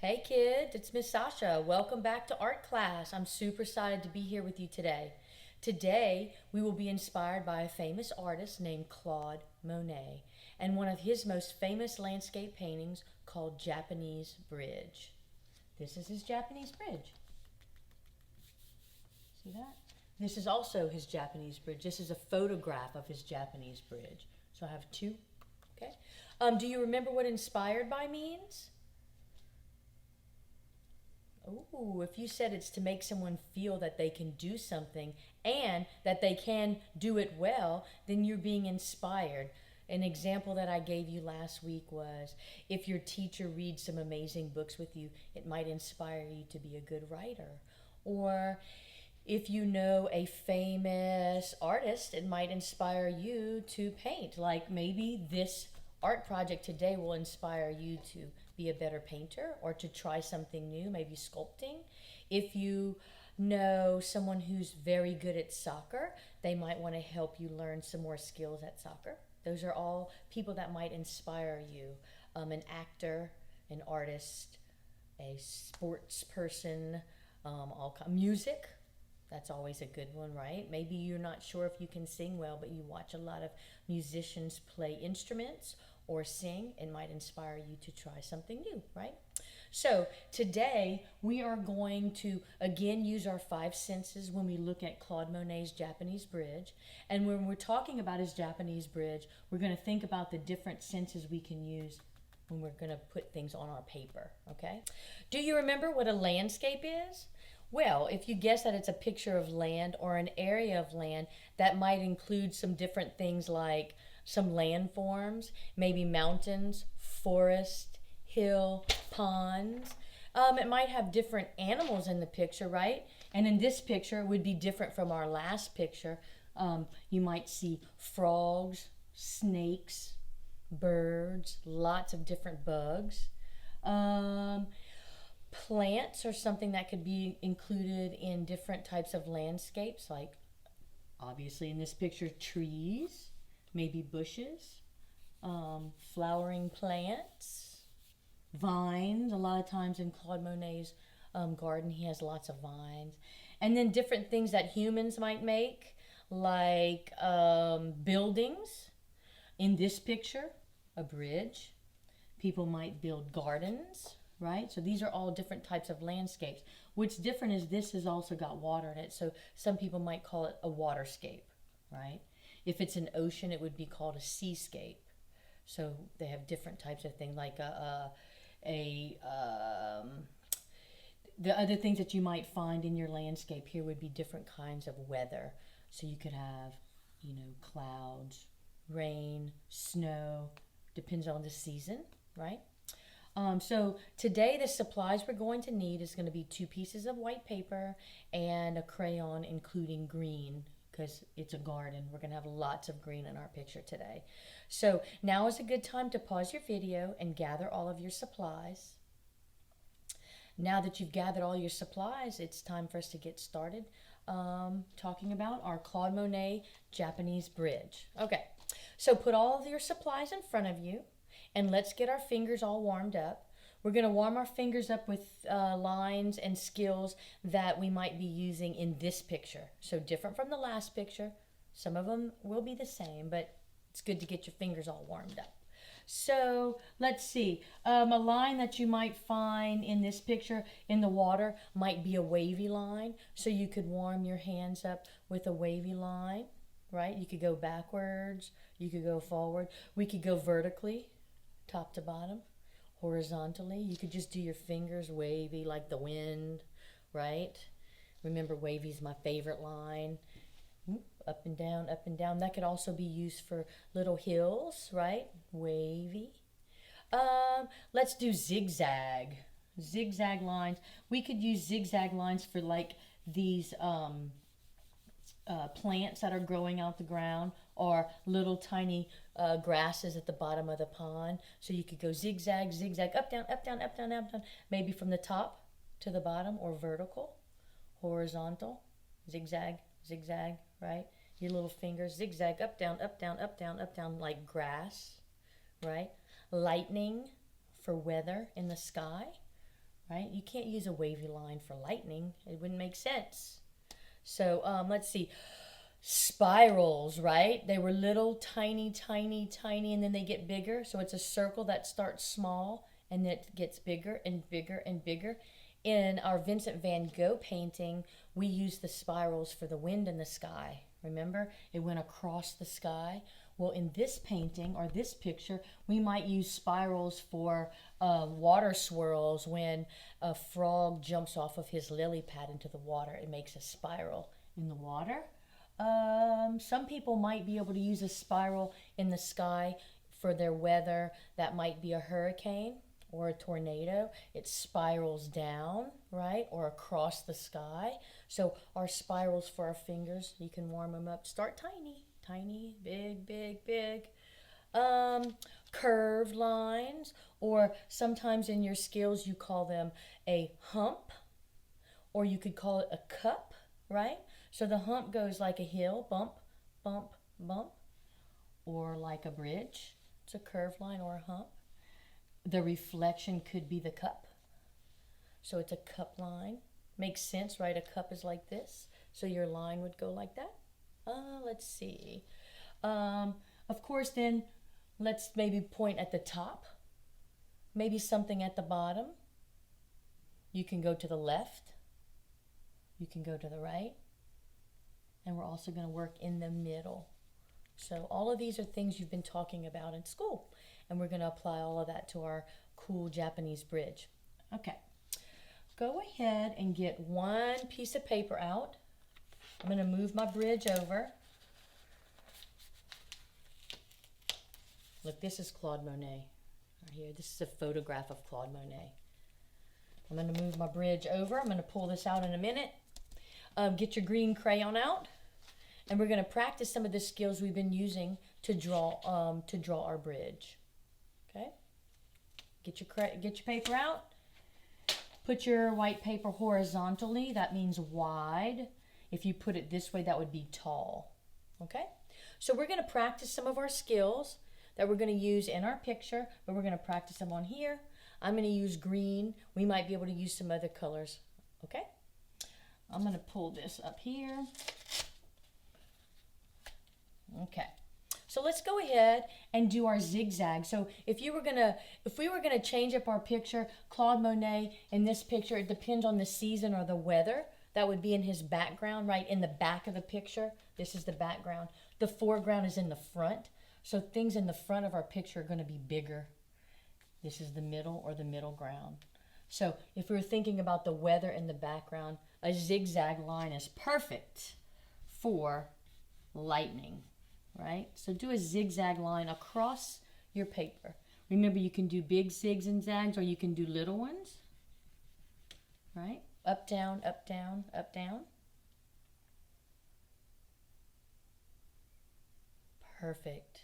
Hey kids, it's Miss Sasha. Welcome back to art class. I'm super excited to be here with you today. Today, we will be inspired by a famous artist named Claude Monet and one of his most famous landscape paintings called Japanese Bridge. This is his Japanese bridge. See that? This is also his Japanese bridge. This is a photograph of his Japanese bridge. So I have two. Okay. Do you remember what inspired by means? Oh, if you said it's to make someone feel that they can do something and that they can do it well, then you're being inspired. An example that I gave you last week was if your teacher reads some amazing books with you, it might inspire you to be a good writer. Or if you know a famous artist, it might inspire you to paint. Like maybe this art project today will inspire you to be a better painter or to try something new, maybe sculpting. If you know someone who's very good at soccer, they might want to help you learn some more skills at soccer. Those are all people that might inspire you. An actor, an artist, a sports person, music. That's always a good one, right? Maybe you're not sure if you can sing well, but you watch a lot of musicians play instruments or sing. It might inspire you to try something new, right? So today we are going to again use our five senses when we look at Claude Monet's Japanese bridge. And when we're talking about his Japanese bridge, we're going to think about the different senses we can use when we're going to put things on our paper, okay? Do you remember what a landscape is? Well, if you guess that it's a picture of land or an area of land, that might include some different things like some landforms, maybe mountains, forest, hill, ponds. It might have different animals in the picture, right? And in this picture, it would be different from our last picture. You might see frogs, snakes, birds, lots of different bugs. Plants are something that could be included in different types of landscapes, like obviously in this picture, trees, maybe bushes, flowering plants, vines. A lot of times in Claude Monet's garden, he has lots of vines. And then different things that humans might make, like buildings. In this picture, a bridge. People might build gardens, right? So these are all different types of landscapes. What's different is this has also got water in it. So some people might call it a waterscape, right? If it's an ocean, it would be called a seascape. So they have different types of things, like the other things that you might find in your landscape here would be different kinds of weather. So you could have, clouds, rain, snow, depends on the season, right? So today the supplies we're going to need is going to be 2 pieces of white paper and a crayon including green, because it's a garden. We're going to have lots of green in our picture today. So now is a good time to pause your video and gather all of your supplies. Now that you've gathered all your supplies, it's time for us to get started talking about our Claude Monet Japanese bridge. Okay, so put all of your supplies in front of you. And let's get our fingers all warmed up. We're going to warm our fingers up with lines and skills that we might be using in this picture. So different from the last picture. Some of them will be the same, but it's good to get your fingers all warmed up. So let's see. A line that you might find in this picture in the water might be a wavy line. So you could warm your hands up with a wavy line, right? You could go backwards. You could go forward. We could go vertically, top to bottom. Horizontally, you could just do your fingers wavy like the wind, right? Remember, wavy is my favorite line. Up and down, up and down. That could also be used for little hills, right? Wavy. Let's do zigzag. Zigzag lines. We could use zigzag lines for like these plants that are growing out the ground, or little tiny grasses at the bottom of the pond. So you could go zigzag, zigzag, up, down, up, down, up, down, up, down. Maybe from the top to the bottom, or vertical, horizontal, zigzag, zigzag, right? Your little fingers, zigzag, up, down, up, down, up, down, up, down, like grass, right? Lightning for weather in the sky, right? You can't use a wavy line for lightning. It wouldn't make sense. So let's see. Spirals, right? They were little, tiny, tiny, tiny, and then they get bigger. So it's a circle that starts small and it gets bigger and bigger and bigger. In our Vincent van Gogh painting, we used the spirals for the wind in the sky. Remember? It went across the sky. Well, in this painting or this picture, we might use spirals for water swirls. When a frog jumps off of his lily pad into the water, it makes a spiral in the water. Some people might be able to use a spiral in the sky for their weather. That might be a hurricane or a tornado. It spirals down, right, or across the sky. So our spirals for our fingers, you can warm them up. Start tiny, tiny, big, big, big. Curved lines, or sometimes in your skills you call them a hump, or you could call it a cup, right? So the hump goes like a hill, bump, bump, bump, or like a bridge. It's a curved line or a hump. The reflection could be the cup. So it's a cup line. Makes sense, right? A cup is like this. So your line would go like that. Let's see. Of course, then let's maybe point at the top. Maybe something at the bottom. You can go to the left. You can go to the right. And we're also going to work in the middle. So all of these are things you've been talking about in school. And we're going to apply all of that to our cool Japanese bridge. Okay. Go ahead and get one piece of paper out. I'm going to move my bridge over. Look, this is Claude Monet right here. This is a photograph of Claude Monet. I'm going to move my bridge over. I'm going to pull this out in a minute. Get your green crayon out, and we're going to practice some of the skills we've been using to draw our bridge. Okay? Get your paper out. Put your white paper horizontally. That means wide. If you put it this way, that would be tall. Okay? So we're going to practice some of our skills that we're going to use in our picture, but we're going to practice them on here. I'm going to use green. We might be able to use some other colors. Okay? I'm going to pull this up here. Okay. So let's go ahead and do our zigzag. So if we were gonna change up our picture, Claude Monet in this picture, it depends on the season or the weather. That would be in his background, right in the back of the picture. This is the background. The foreground is in the front. So things in the front of our picture are going to be bigger. This is the middle or the middle ground. So if we were thinking about the weather in the background, a zigzag line is perfect for lightning, right? So do a zigzag line across your paper. Remember, you can do big zigs and zags, or you can do little ones, right? Up, down, up, down, up, down. Perfect.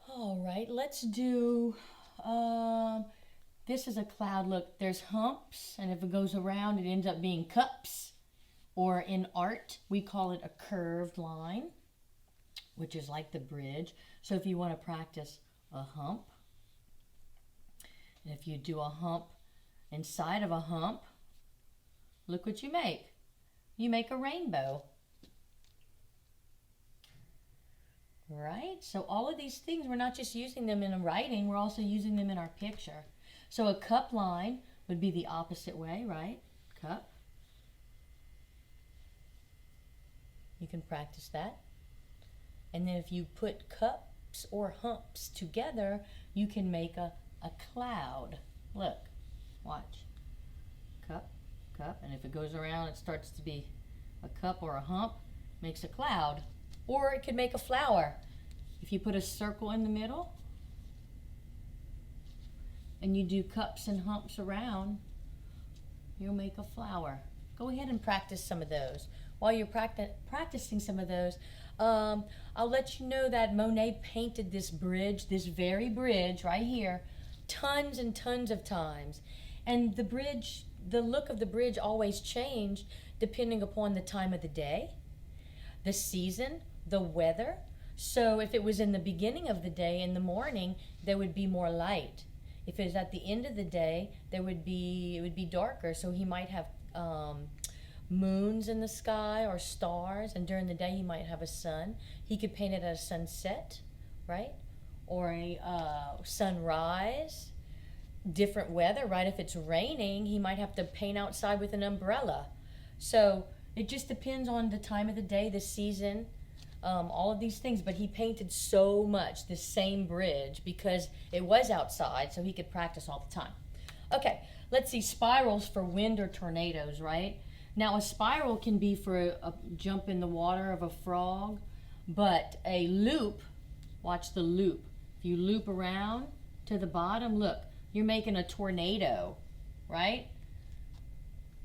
All right, let's do, this is a cloud. Look, there's humps, and if it goes around, it ends up being cups. Or in art, we call it a curved line, which is like the bridge. So if you want to practice a hump, and if you do a hump inside of a hump, look what you make. You make a rainbow. Right? So all of these things, we're not just using them in writing, we're also using them in our picture. So a cup line would be the opposite way, right? Cup. You can practice that. And then if you put cups or humps together, you can make a cloud. Look, watch. Cup, cup, and if it goes around, it starts to be a cup or a hump, makes a cloud. Or it could make a flower. If you put a circle in the middle and you do cups and humps around, you'll make a flower. Go ahead and practice some of those. While you're practicing some of those, I'll let you know that Monet painted this bridge, this very bridge right here, tons and tons of times. And the bridge, the look of the bridge always changed depending upon the time of the day, the season, the weather. So if it was in the beginning of the day, in the morning, there would be more light. If it's at the end of the day, it would be darker. So he might have moons in the sky or stars, and during the day he might have a sun. He could paint it at a sunset, right? Or a sunrise. Different weather, right? If it's raining, he might have to paint outside with an umbrella. So it just depends on the time of the day, the season, all of these things. But he painted so much this same bridge because it was outside, so he could practice all the time. Okay, let's see, spirals for wind or tornadoes, right? Now a spiral can be for a jump in the water of a frog, but a loop, watch the loop. If you loop around to the bottom, look, you're making a tornado, right?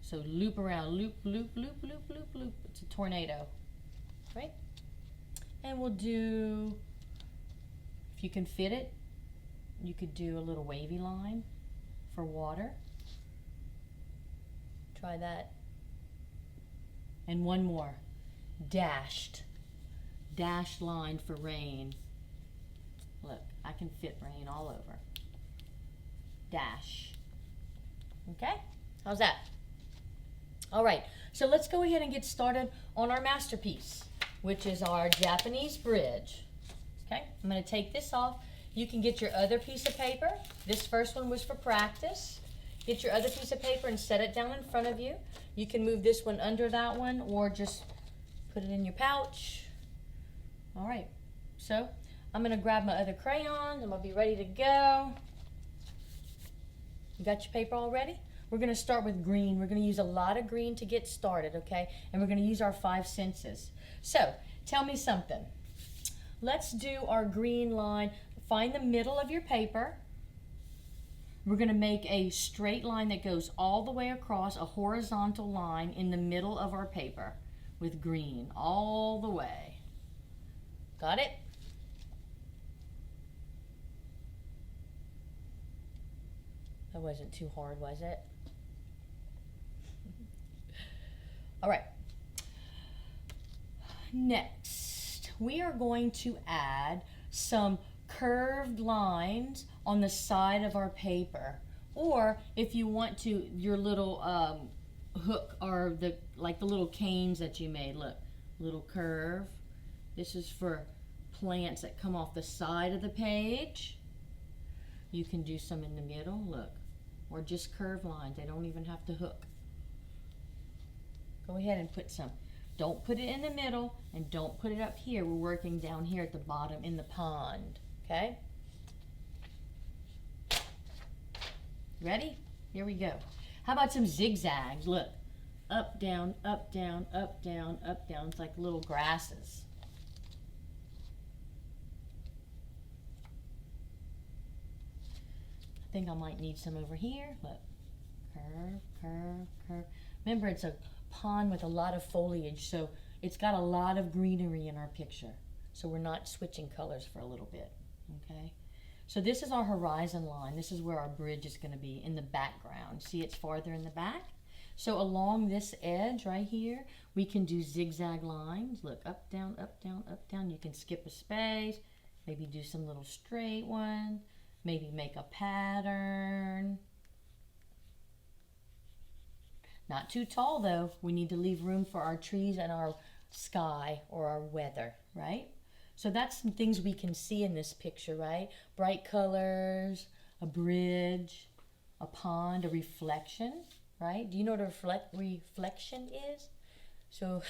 So loop around, loop, loop, loop, loop, loop, loop. It's a tornado, right? And we'll do, if you can fit it, you could do a little wavy line for water. Try that. And one more, dashed line for rain. Look, I can fit rain all over. Dash. Okay, how's that? All right, so let's go ahead and get started on our masterpiece, which is our Japanese bridge. Okay, I'm going to take this off. You can get your other piece of paper. This first one was for practice. Get your other piece of paper and set it down in front of you. You can move this one under that one or just put it in your pouch. All right, so I'm going to grab my other crayons. I'm going to be ready to go. You got your paper all ready? We're going to start with green. We're going to use a lot of green to get started, okay? And we're going to use our 5 senses. So, tell me something. Let's do our green line. Find the middle of your paper. We're going to make a straight line that goes all the way across, a horizontal line in the middle of our paper with green all the way. Got it? That wasn't too hard, was it? All right. Next, we are going to add some curved lines on the side of our paper. Or if you want to, your little hook or the little canes that you made. Look, little curve. This is for plants that come off the side of the page. You can do some in the middle, look. Or just curved lines. They don't even have to hook. Go ahead and put some. Don't put it in the middle and don't put it up here. We're working down here at the bottom in the pond. Okay? Ready? Here we go. How about some zigzags? Look. Up, down, up, down, up, down, up, down. It's like little grasses. I think I might need some over here. Look. Curve, curve, curve. Remember, it's a pond with a lot of foliage, so it's got a lot of greenery in our picture. So we're not switching colors for a little bit. Okay? So this is our horizon line. This is where our bridge is going to be in the background. See, it's farther in the back. So along this edge right here, we can do zigzag lines. Look, up, down, up, down, up, down. You can skip a space. Maybe do some little straight ones. Maybe make a pattern. Not too tall though. We need to leave room for our trees and our sky or our weather, right? So that's some things we can see in this picture, right? Bright colors, a bridge, a pond, a reflection, right? Do you know what a reflection is? So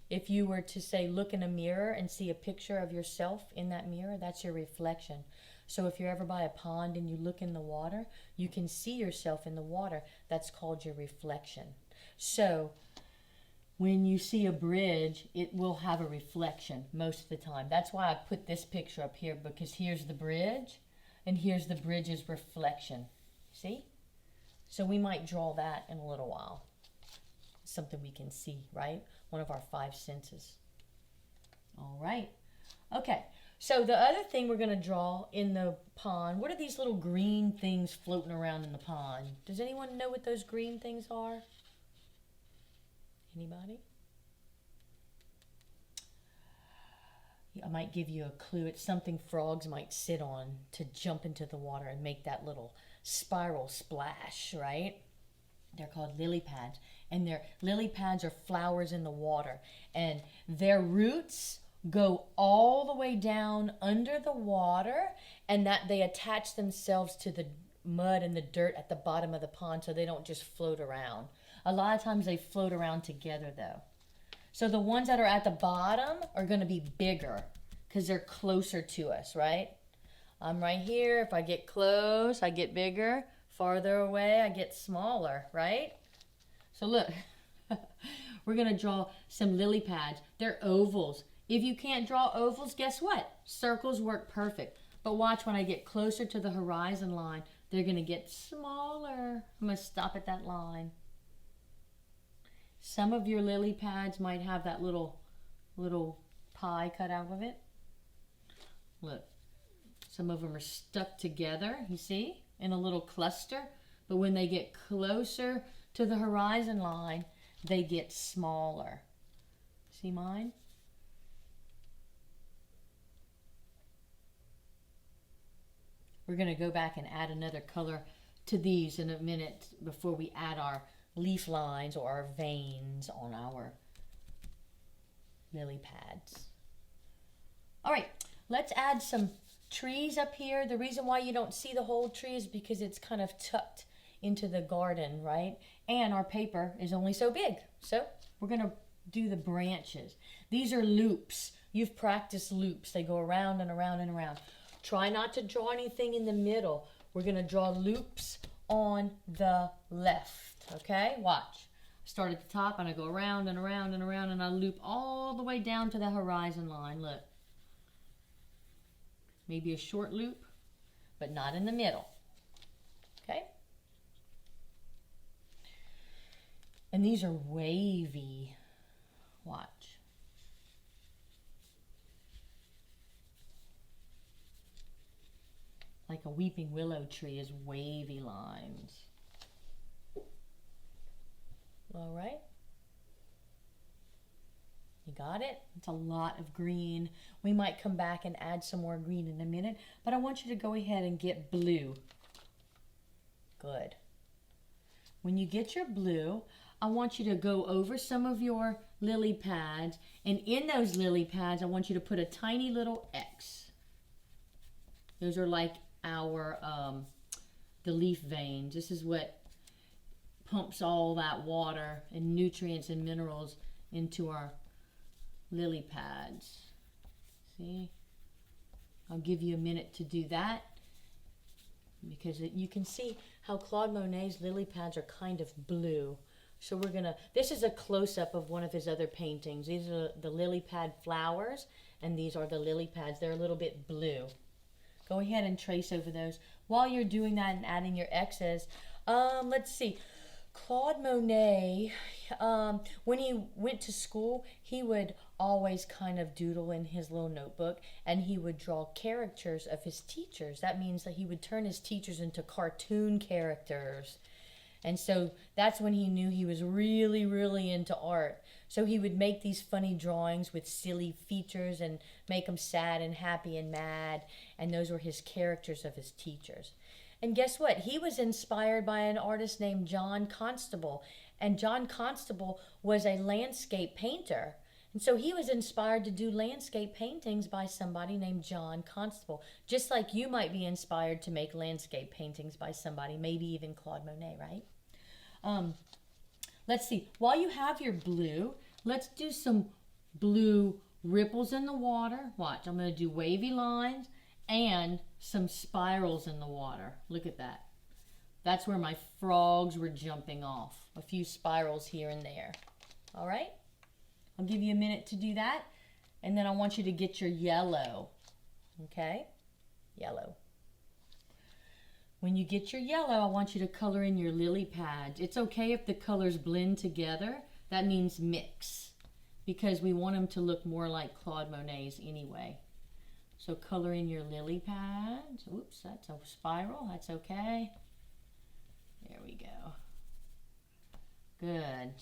if you were to say, look in a mirror and see a picture of yourself in that mirror, that's your reflection. So if you're ever by a pond and you look in the water, you can see yourself in the water. That's called your reflection. So when you see a bridge, it will have a reflection most of the time. That's why I put this picture up here, because here's the bridge and here's the bridge's reflection. See? So we might draw that in a little while. Something we can see, right? One of our 5 senses. All right. Okay. So the other thing we're going to draw in the pond, what are these little green things floating around in the pond? Does anyone know what those green things are? Anybody? I might give you a clue. It's something frogs might sit on to jump into the water and make that little spiral splash, right? They're called lily pads. And their lily pads are flowers in the water. And their roots go all the way down under the water, and that they attach themselves to the mud and the dirt at the bottom of the pond so they don't just float around. A lot of times they float around together though. So the ones that are at the bottom are going to be bigger because they're closer to us, right? I'm right here. If I get close, I get bigger. Farther away, I get smaller, right? So look, we're going to draw some lily pads. They're ovals. If you can't draw ovals, guess what? Circles work perfect. But watch, when I get closer to the horizon line, they're going to get smaller. I'm going to stop at that line. Some of your lily pads might have that little pie cut out of it. Look, some of them are stuck together, you see, in a little cluster. But when they get closer to the horizon line, they get smaller. See mine? We're going to go back and add another color to these in a minute before we add our leaf lines or our veins on our lily pads. All right, let's add some trees up here. The reason why you don't see the whole tree is because it's kind of tucked into the garden, right? And our paper is only so big. So we're going to do the branches. These are loops. You've practiced loops. They go around and around and around. Try not to draw anything in the middle. We're going to draw loops on the left, okay? Watch. Start at the top and I go around and around and around and I loop all the way down to the horizon line. Look. Maybe a short loop, but not in the middle, okay? And these are wavy. Watch. Like a weeping willow tree is wavy lines. All right. You got it? It's a lot of green. We might come back and add some more green in a minute, but I want you to go ahead and get blue. Good. When you get your blue, I want you to go over some of your lily pads, and in those lily pads, I want you to put a tiny little X. Those are like our the leaf veins. This is what pumps all that water and nutrients and minerals into our lily pads. See? I'll give you a minute to do that because you can see how Claude Monet's lily pads are kind of blue. So we're gonna, this is a close-up of one of his other paintings. These are the lily pad flowers and these are the lily pads. They're a little bit blue. Go ahead and trace over those. While you're doing that and adding your X's, let's see. Claude Monet, when he went to school, he would always kind of doodle in his little notebook and he would draw caricatures of his teachers. That means that he would turn his teachers into cartoon characters. And so that's when he knew he was really, really into art. So he would make these funny drawings with silly features and make them sad and happy and mad. And those were his characters of his teachers. And guess what? He was inspired by an artist named John Constable. And John Constable was a landscape painter. And so he was inspired to do landscape paintings by somebody named John Constable. Just like you might be inspired to make landscape paintings by somebody, maybe even Claude Monet, right? Let's see. While you have your blue, let's do some blue ripples in the water. Watch, I'm going to do wavy lines and some spirals in the water. Look at that. That's where my frogs were jumping off. A few spirals here and there. All right? I'll give you a minute to do that. And then I want you to get your yellow. Okay? Yellow. When you get your yellow, I want you to color in your lily pads. It's okay if the colors blend together. That means mix. Because we want them to look more like Claude Monet's anyway. So color in your lily pads. Oops, that's a spiral. That's okay. There we go. Good.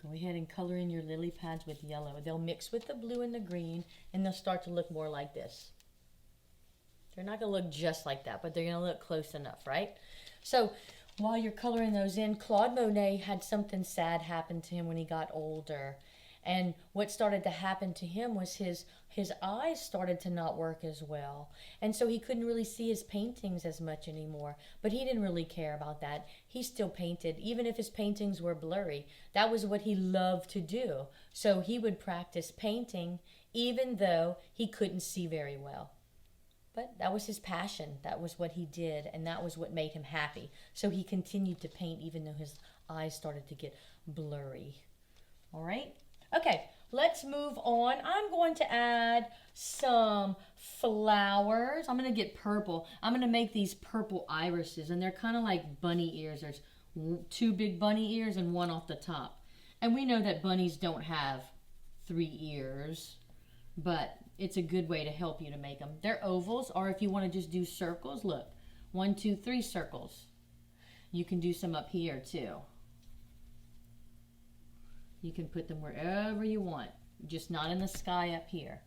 Go ahead and color in your lily pads with yellow. They'll mix with the blue and the green, and they'll start to look more like this. They're not going to look just like that, but they're going to look close enough, right? So while you're coloring those in, Claude Monet had something sad happen to him when he got older. And what started to happen to him was his eyes started to not work as well. And so he couldn't really see his paintings as much anymore. But he didn't really care about that. He still painted, even if his paintings were blurry. That was what he loved to do. So he would practice painting even though he couldn't see very well. But that was his passion. That was what he did, and that was what made him happy. So he continued to paint even though his eyes started to get blurry. All right? Okay, let's move on. I'm going to add some flowers. I'm going to get purple. I'm going to make these purple irises, and they're kind of like bunny ears. There's 2 big bunny ears and 1 off the top. And we know that bunnies don't have 3 ears, but it's a good way to help you to make them. They're ovals, or if you want to just do circles, look. 1, 2, 3 circles. You can do some up here too. You can put them wherever you want, just not in the sky up here.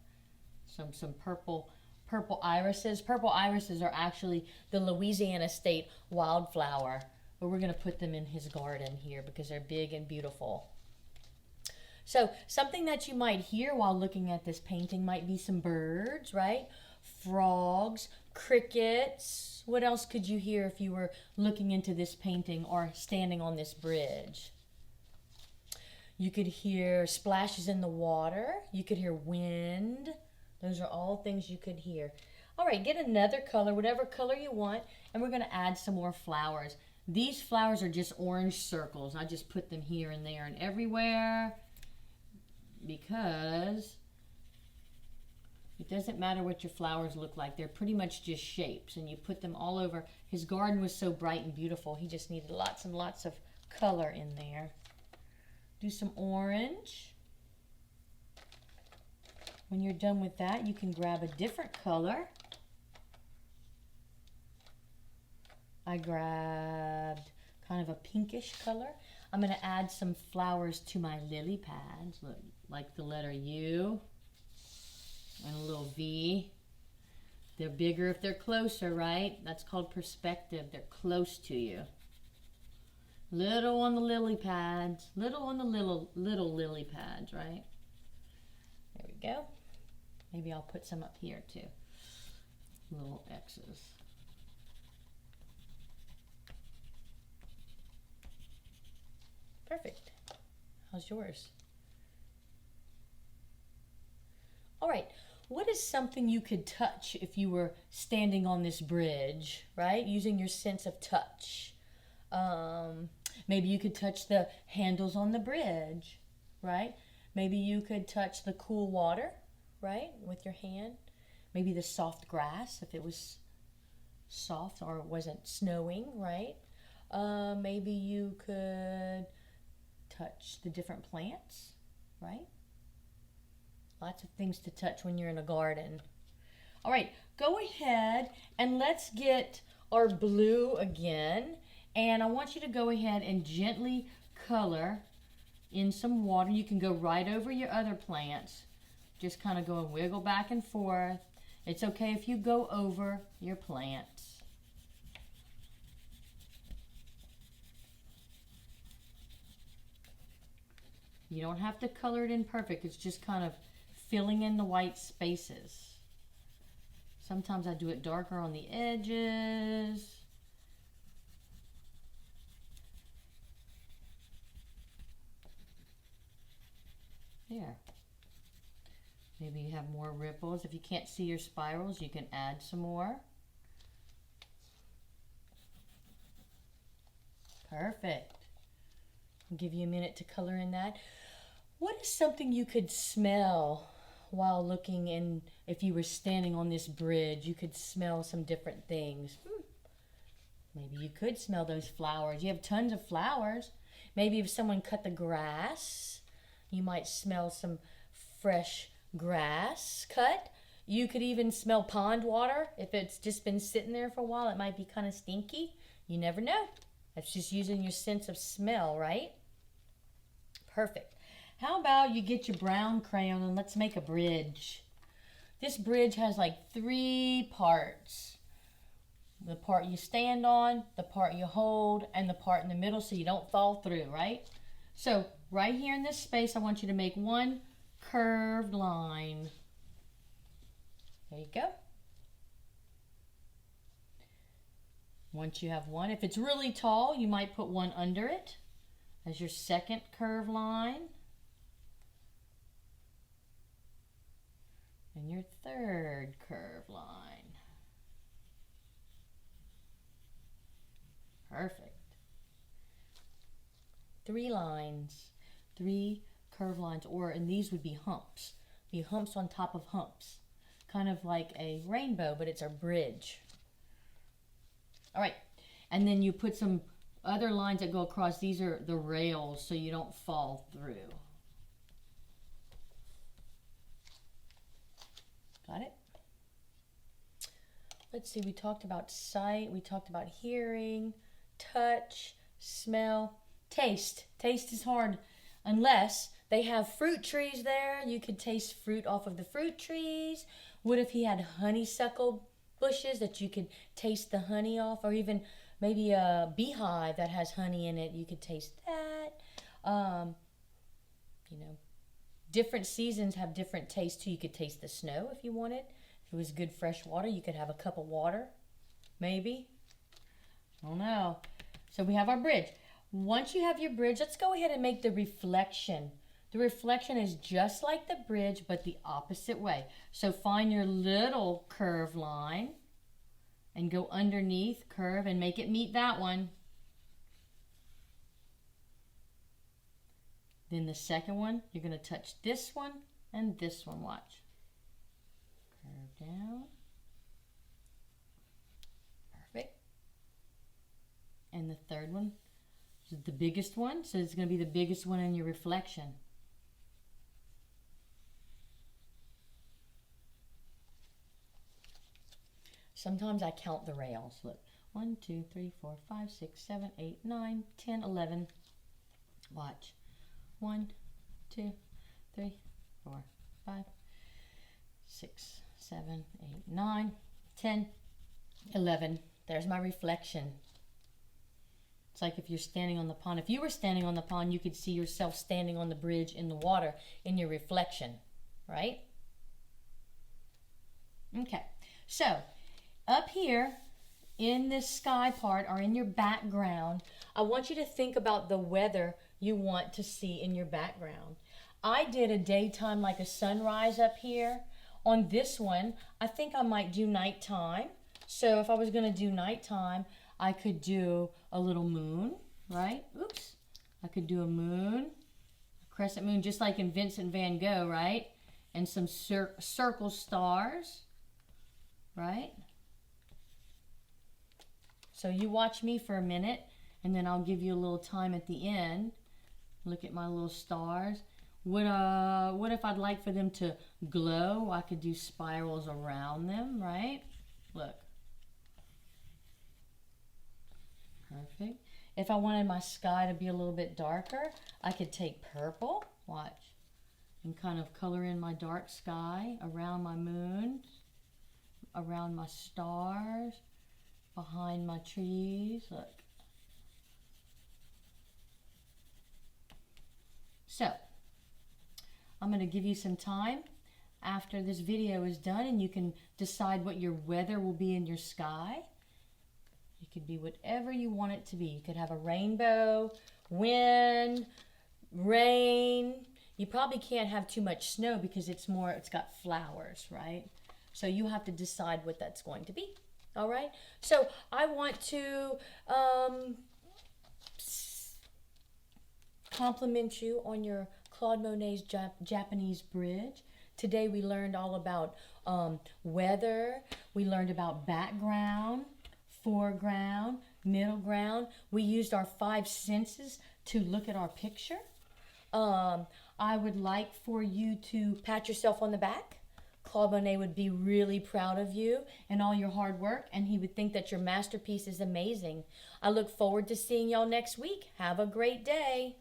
Some purple irises. Purple irises are actually the Louisiana state wildflower, but we're going to put them in his garden here because they're big and beautiful. So something that you might hear while looking at this painting might be some birds, right? Frogs, crickets. What else could you hear if you were looking into this painting or standing on this bridge? You could hear splashes in the water. You could hear wind. Those are all things you could hear. All right, get another color, whatever color you want, and we're going to add some more flowers. These flowers are just orange circles. I just put them here and there and everywhere, because it doesn't matter what your flowers look like. They're pretty much just shapes, and you put them all over. His garden was so bright and beautiful. He just needed lots and lots of color in there. Do some orange. When you're done with that, you can grab a different color. I grabbed kind of a pinkish color. I'm going to add some flowers to my lily pads. Look, like the letter U and a little V. They're bigger if they're closer, right? That's called perspective. They're close to you. Little on the lily pads. Little on the little lily pads, right? There we go. Maybe I'll put some up here too. Little X's. Perfect. How's yours? All right. What is something you could touch if you were standing on this bridge, right? Using your sense of touch. Maybe you could touch the handles on the bridge, right? Maybe you could touch the cool water, right, with your hand. Maybe the soft grass, if it was soft or it wasn't snowing, right? Maybe you could touch the different plants, right? Lots of things to touch when you're in a garden. All right, go ahead and let's get our blue again. And I want you to go ahead and gently color in some water. You can go right over your other plants. Just kind of go and wiggle back and forth. It's okay if you go over your plants. You don't have to color it in perfect. It's just kind of filling in the white spaces. Sometimes I do it darker on the edges. There. Maybe you have more ripples. If you can't see your spirals, you can add some more. Perfect. I'll give you a minute to color in that. What is something you could smell while looking in? If you were standing on this bridge, you could smell some different things. Maybe you could smell those flowers. You have tons of flowers. Maybe if someone cut the grass, you might smell some fresh grass cut. You could even smell pond water. If it's just been sitting there for a while, it might be kind of stinky. You never know. That's just using your sense of smell, right? Perfect. How about you get your brown crayon and let's make a bridge. This bridge has like 3 parts. The part you stand on, the part you hold, and the part in the middle so you don't fall through, right? So right here in this space, I want you to make one curved line. There you go. Once you have one, if it's really tall, you might put one under it as your second curved line. And your third curved line. Perfect. 3 lines, 3 curved lines, and these would be humps. Be humps on top of humps. Kind of like a rainbow, but it's a bridge. All right, and then you put some other lines that go across. These are the rails so you don't fall through. Got it? Let's see, we talked about sight, we talked about hearing, touch, smell, taste. Taste is hard unless they have fruit trees there. You could taste fruit off of the fruit trees. What if he had honeysuckle bushes that you could taste the honey off, or even maybe a beehive that has honey in it? You could taste that. You know, different seasons have different tastes too. You could taste the snow if you wanted. If it was good fresh water, you could have a cup of water, maybe. I don't know. So we have our bridge. Once you have your bridge, let's go ahead and make the reflection. The reflection is just like the bridge, but the opposite way. So find your little curved line and go underneath, curve, and make it meet that one. Then the second one, you're going to touch this one and this one. Watch. Curve down. Perfect. And the third one is the biggest one, so it's going to be the biggest one in your reflection. Sometimes I count the rails. Look, 1, 2, 3, 4, 5, 6, 7, 8, 9, 10, 11. Watch. 1, 2, 3, 4, 5, 6, 7, 8, 9, 10, 11. There's my reflection. It's like if you're standing on the pond. If you were standing on the pond, you could see yourself standing on the bridge in the water in your reflection, right? Okay, so up here in this sky part, or in your background, I want you to think about the weather you want to see in your background. I did a daytime, like a sunrise up here. On this one, I think I might do nighttime. So if I was going to do nighttime, I could do a little moon, right? Oops. I could do a moon, a crescent moon, just like in Vincent van Gogh, right? And some circle stars, right? So you watch me for a minute, and then I'll give you a little time at the end. Look at my little stars. What if I'd like for them to glow? I could do spirals around them, right? Look. Perfect. If I wanted my sky to be a little bit darker, I could take purple, watch, and kind of color in my dark sky around my moons, around my stars, behind my trees. Look. So I'm going to give you some time after this video is done, and you can decide what your weather will be in your sky. It could be whatever you want it to be. You could have a rainbow, wind, rain. You probably can't have too much snow because it's got flowers, right? So you have to decide what that's going to be. All right? So I want to compliment you on your Claude Monet's Japanese bridge. Today we learned all about weather. We learned about background, foreground, middle ground. We used our 5 senses to look at our picture. I would like for you to pat yourself on the back. Claude Monet would be really proud of you and all your hard work, and he would think that your masterpiece is amazing. I look forward to seeing y'all next week. Have a great day.